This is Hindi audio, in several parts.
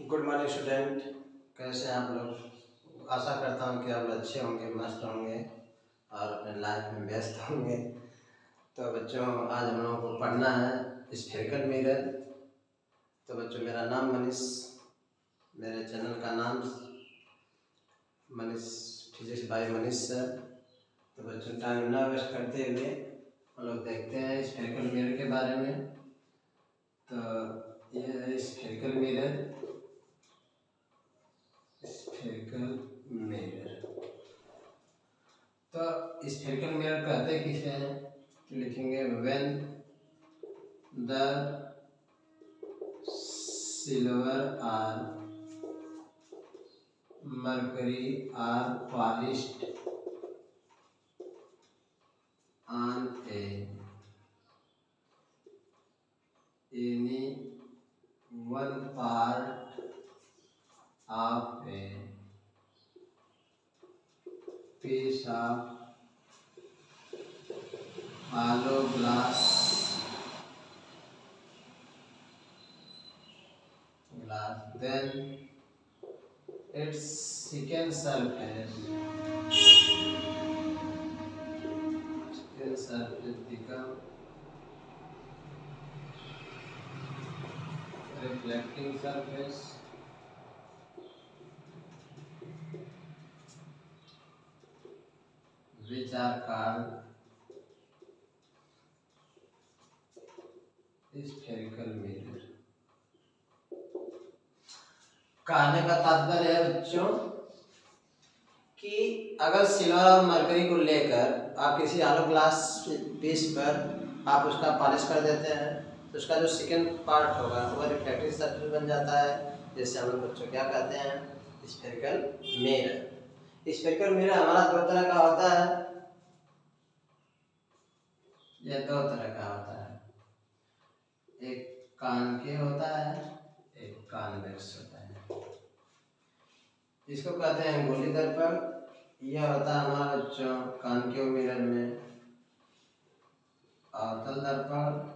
Good morning student. कैसे हैं आप लोग? आशा करता हूँ कि आप अच्छे होंगे, मस्त होंगे और अपने लाइफ में व्यस्त होंगे। तो बच्चों, आज हम लोगों को पढ़ना है स्फेरिकल मिरर। तो बच्चों, मेरा नाम मनीष, मेरे चैनल का नाम Manish physics bye Manish sir. तो बच्चों, टाइम ना वेस्ट करते हुए हम लोग देखते हैं स्फेरिकल मिरर के बारे में। तो ये है स्फेरिकल मिरर। स्फेरिकल मिरर, तो स्फेरिकल मिरर कहते किसे हैं? तो लिखेंगे व्हेन द सिल्वर और mercury are polished on any one part of a piece of hollow glass, then its secant surface become reflecting surface which are called spherical mirror। कहने का तात्पर्य है बच्चों कि अगर सिल्वर और मरकरी को लेकर आप किसी आलो ग्लास पीस पर आप उसका पॉलिश कर देते हैं तो उसका जो सेकंड पार्ट होगा वो रिफ्लेक्टिव सरफेस बन जाता है, जिससे हम लोग बच्चों क्या कहते हैं? Spherical mirror. स्फेरिकल मिरर हमारा दो तरह का होता है। यह दो तरह का होता है, एक कॉनकेव होता है, एक कॉन्वेक्स होता है। इसको कहते हैं गोली दर्पण। यह होता है हमारा बच्चों कॉनकेव मिरर में। अवतल दर्पण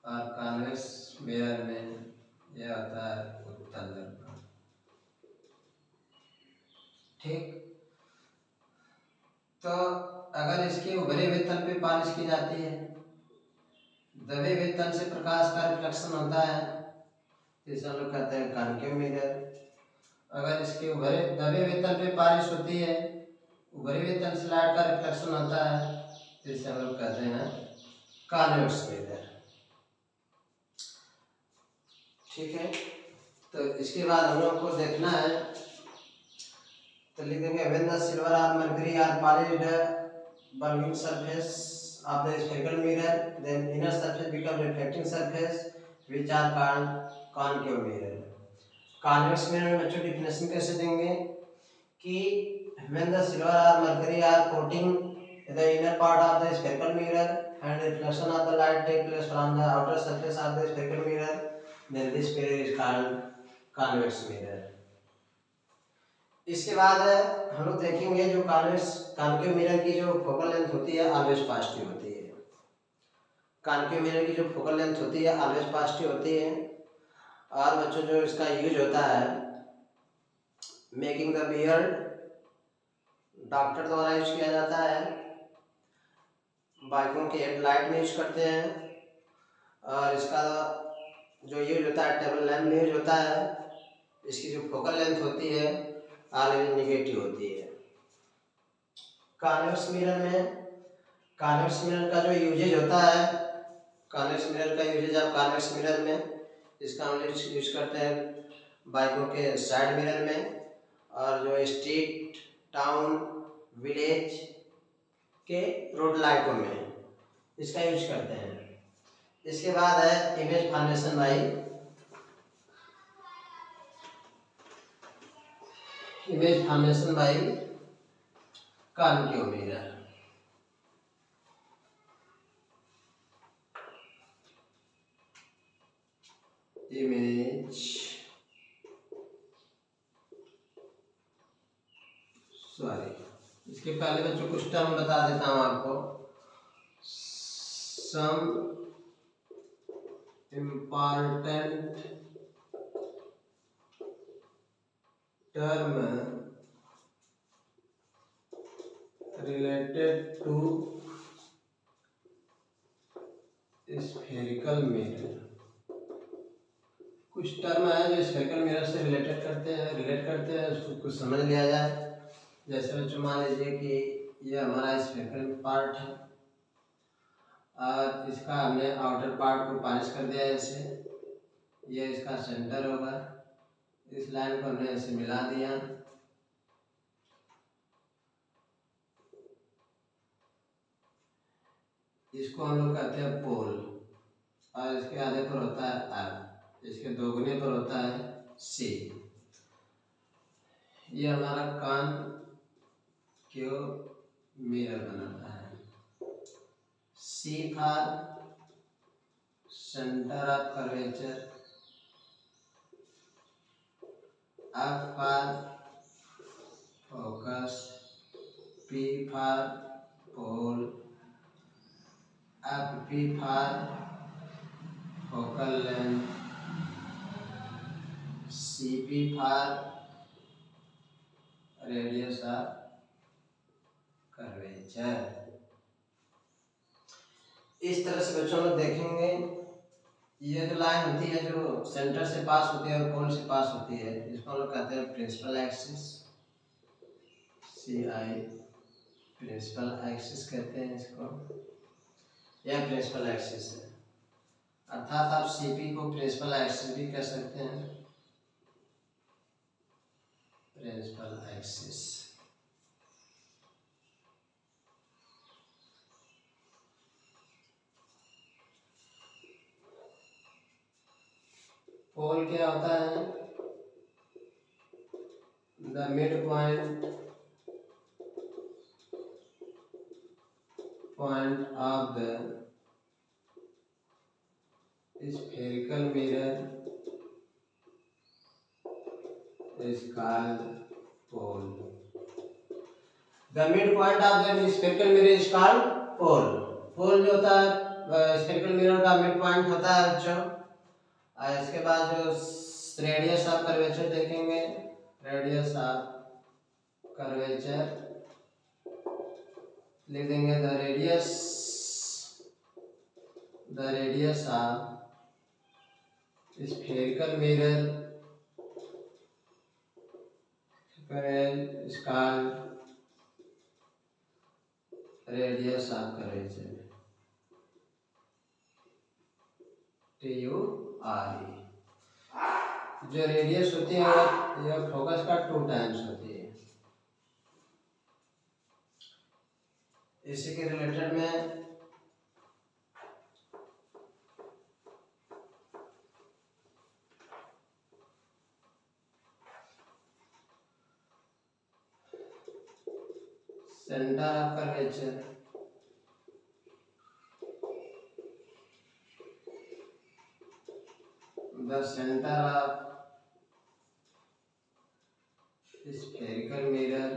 और कॉन्वेक्स मिरर में यह होता है उत्तल दर्पण। ठीक, तो अगर इसके उभरे हुए तल पे पॉलिश की जाती है, दबे हुए तल से प्रकाश का रिफ्लेक्शन होता है, इसे हम लोग कहते हैं कॉनकेव मिरर। अगर इसके दबे हुए तल पे पॉलिश होती है, उभरे हुए तल से लाइट का रिफ्लेक्शन होता है, इसे हम लोग कहते हैं कॉन्वेक्स मिरर। ठीक है, तो इसके बाद हम लोग को देखना है, तो लिख देंगे व्हेन द सिल्वर और mercury are polished bulging surface of the spherical mirror, then inner surface become reflecting surface which are called concave mirror। Convex mirror में बच्चों डिफिनेशन कैसे देंगे कि when the silver or mercury are coating the inner part of the spherical mirror and reflection of the light take place from the outer surface of the spherical mirror, then this mirror is called convex mirror। इसके बाद हम लोग देखेंगे जो कॉनकेव मिरर की जो फोकल लेंथ होती है ऑलवेज पॉजिटिव होती है। कॉनकेव मिरर की जो फोकल लेंथ होती है ऑलवेज पॉजिटिव होती है। और बच्चों जो इसका यूज होता है मेकिंग द बियर्ड, डॉक्टर द्वारा यूज किया जाता है, बाइकों के हेडलाइट में यूज करते हैं, और इसका जो यूज होता है टेबल लैम्प में यूज होता है। इसकी जो फोकल लेंथ होती है ऑलवेज नेगेटिव होती है। कॉन्वेक्स मिरर का जो यूजेज होता है, कॉन्वेक्स मिरर का यूजेज आप कॉन्वेक्स मिरर में इसका हम यूज करते हैं बाइकों के साइड मिरर में, और जो स्ट्रीट, टाउन, विलेज के रोड लाइटों में इसका यूज करते हैं। इसके बाद है image formation by concave mirror. इसके पहले बच्चों कुछ टर्म बता देता हूँ आपको। Some important term related to spherical mirror। कुछ टर्म है जो स्फेरिकल मिरर से रिलेट करते हैं उसको कुछ समझ लिया जाए। जैसे बच्चों मान लीजिए कि ये हमारा स्फेरिकल पार्ट है और इसका हमने आउटर पार्ट को पॉलिश कर दिया। ऐसे ये इसका सेंटर होगा, इस लाइन को हमने ऐसे मिला दिया। इसको हम लोग कहते हैं पोल और इसके आधे पर होता है आर, इसके दोगुने पर होता है सी। ये हमारा कान क्यों मिरर बनाता है। C for centre of curvature, F for focus, P for pole, F P for focal length, C P for radius of curvature. इस तरह से बच्चों लोग देखेंगे ये जो लाइन होती है जो सेंटर से पास होती है और पोल से पास होती है, इसको हम लोग कहते हैं प्रिंसिपल एक्सिस, सी आई प्रिंसिपल एक्सिस कहते हैं इसको। यह प्रिंसिपल एक्सिस है, अर्थात आप सीपी को प्रिंसिपल एक्सिस भी कह सकते हैं। प्रिंसिपल एक्सिस पोल क्या होता है? The mid point of the spherical mirror is called pole. The midpoint of the spherical mirror is called pole. Pole जो होता है spherical mirror का मिड पॉइंट होता है बच्चों। इसके बाद जो रेडियस ऑफ कर्वेचर देखेंगे, रेडियस ऑफ कर्वेचर लिख देंगे the radius of spherical mirror is called radius of curvature, TURE। जो रेडियस होती है यह फोकस का 2 टाइम्स होती है। इसी के रिलेटेड में centre of curvature, the centre of spherical mirror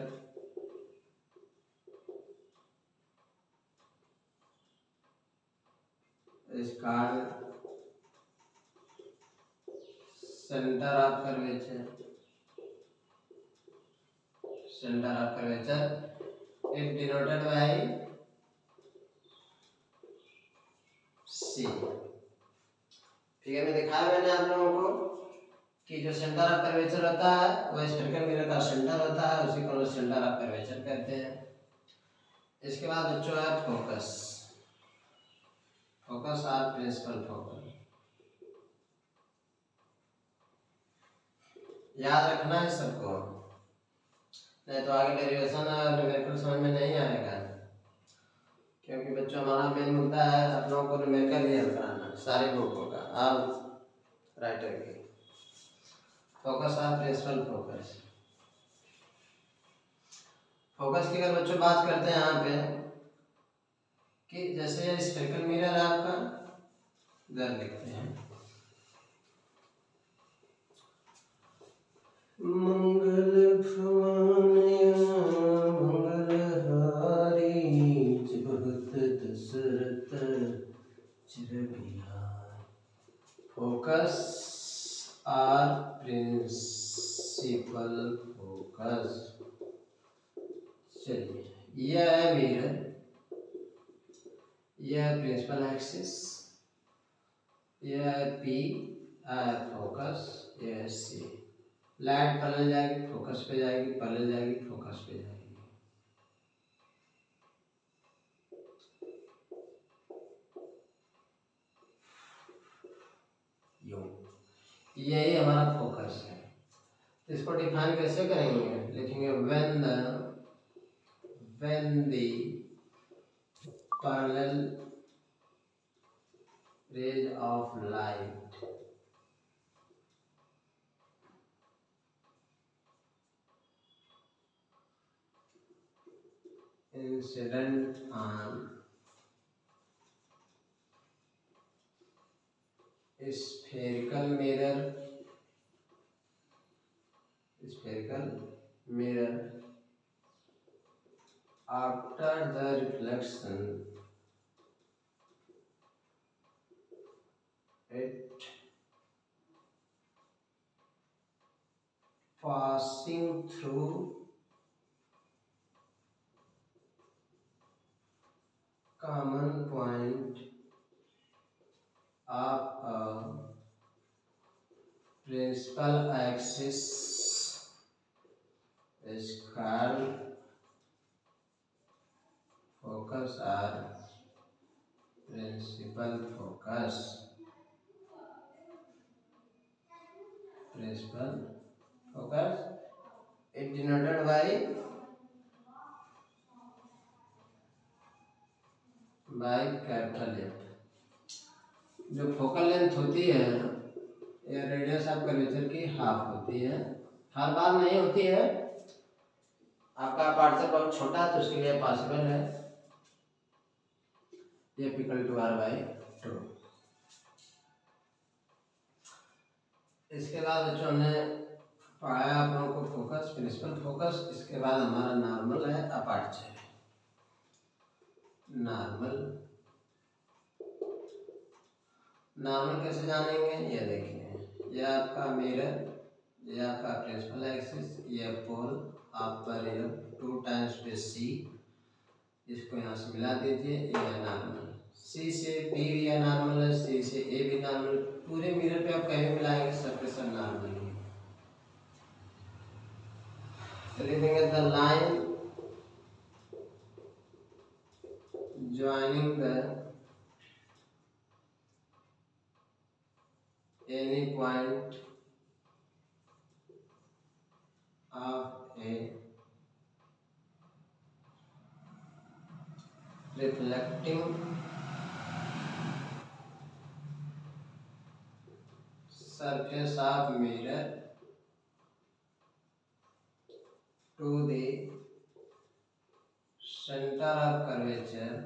is called center of curvature, center of curvature is denoted by C। Figure में दिखाया मैंने आप लोगों को कि जो सेंटर ऑफ कर्वेचर होता है वह स्फेरिकल मिरर का सेंटर होता है, उसी को सेंटर ऑफ कर्वेचर कहते हैं। इसके बाद बच्चों है फोकस, फोकस और प्रिंसिपल फोकल। याद रखना है सबको, नहीं तो आगे डेरिवेशन और न्यूमेरिकल समझ में नहीं आएगा, क्योंकि बच्चों हमारा मेन मुद्दा है आप लोगों को न्यूमेरिकल ही हल कराना सारे बुकों का आप राइटर के। फोकस और प्रिंसिपल फोकस। फोकस की अगर बच्चों बात करते हैं यहाँ पे कि जैसे ये स्फेरिकल मिरर है आपका, इधर लिखते हैं मंगल भवन मंगलहारी बहुत दशरथ चिर बिहार। फोकस और प्रिंसिपल प्रिंसिपल फोकस। चलिए, यह है मिरर, यह है प्रिंसिपल एक्सिस, यह है पी, फोकस, यह है सी। लाइट पलट जाएगी, फोकस पे जाएगी, पलट जाएगी, फोकस पे जाएगी। यही हमारा फोकस है। इसको डिफाइन कैसे करेंगे? लिखेंगे when the parallel rays of light incident on spherical mirror after the reflection it passing through common point of a principal axis is called focus or principal focus. Principal focus it denoted by capital F। जो फोकल लेंथ होती है या रेडियस ऑफ कर्वेचर की हाफ होती है, हर बार नहीं होती है। आपका अपर्चर बहुत छोटा है तो उसके लिए पॉसिबल है F = R/2। इसके बाद बच्चों हमने पढ़ाया आप लोगों को फोकस, प्रिंसिपल फोकस। इसके बाद हमारा नॉर्मल है, अपर्चर। नॉर्मल कैसे जानेंगे? ये देखिए, ये आपका मिरर, ये आपका प्रिंसिपल एक्सिस, ये पोल आप पर 2 टाइम्स पे सी, इसको यहाँ से मिला दीजिए, ये है नॉर्मल। सी से बी भी है नॉर्मल है, सी से ए भी नॉर्मल। पूरे मिरर पे आप कहीं मिलाएंगे सबके सब नॉर्मल है। तो लिखेंगे the line joining any point of a reflecting surface of mirror to the center of curvature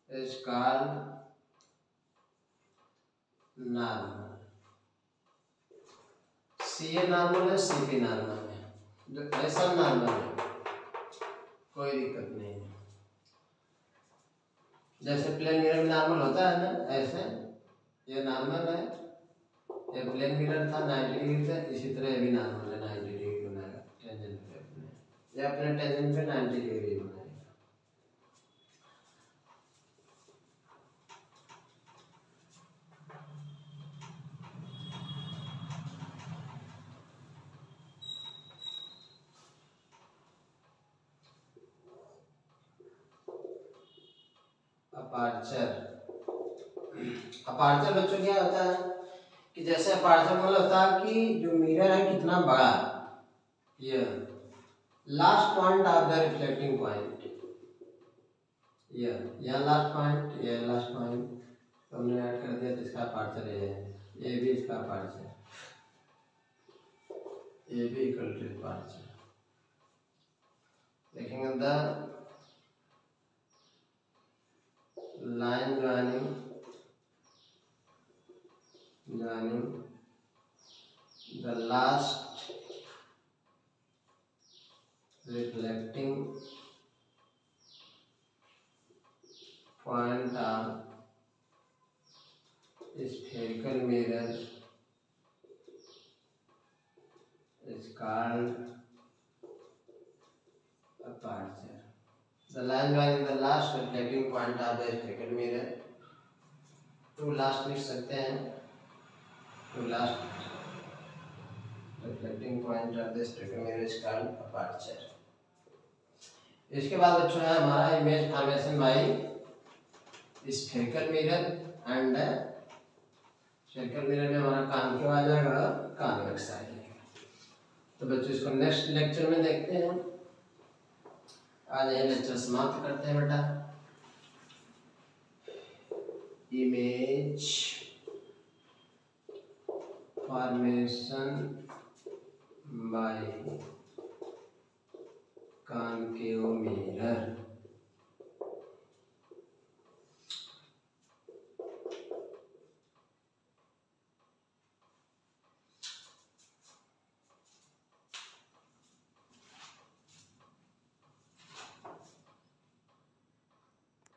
is called normal। C A normal है, सी पी नॉर्मल है, जो ऐसा नॉर्मल है, कोई दिक्कत नहीं है। जैसे प्लेन मिरर में नॉर्मल होता है ना, ऐसे ये नॉर्मल है, ये प्लेन मिरर था 90 डिग्री से, इसी तरह ये भी नॉर्मल है, 90 डिग्री बनाएगा टेंजेंट पे अपने, ये अपने टेंजेंट पे 90 डिग्री बनाएगा। अपर्चर बच्चों क्या होता है कि जैसे अपर्चर मतलब होता है कि जो मिरर है कितना बड़ा, ये last point of the reflecting point, ये लास्ट पॉइंट, ये लास्ट पॉइंट हमने ऐड कर दिया तो इसका अपर्चर ये भी इसका अपर्चर, ये भी इक्वल टू अपर्चर। देखेंगे the line joining the last reflecting point of spherical mirror called aperture. The line drawing the last reflecting point of the spherical mirror. To last लिख सकते हैं, to last reflecting point of the spherical mirror is called aperture. इसके बाद बच्चों है हमारा image formation bye spherical mirror and spherical mirror में हमारा काम क्या आ जाएगा, कॉन्वेक्स आएगा। तो बच्चों इसको नेक्स्ट लेक्चर में देखते हैं। आज ये लेक्चर समाप्त करते हैं बेटा। Image formation bye concave mirror।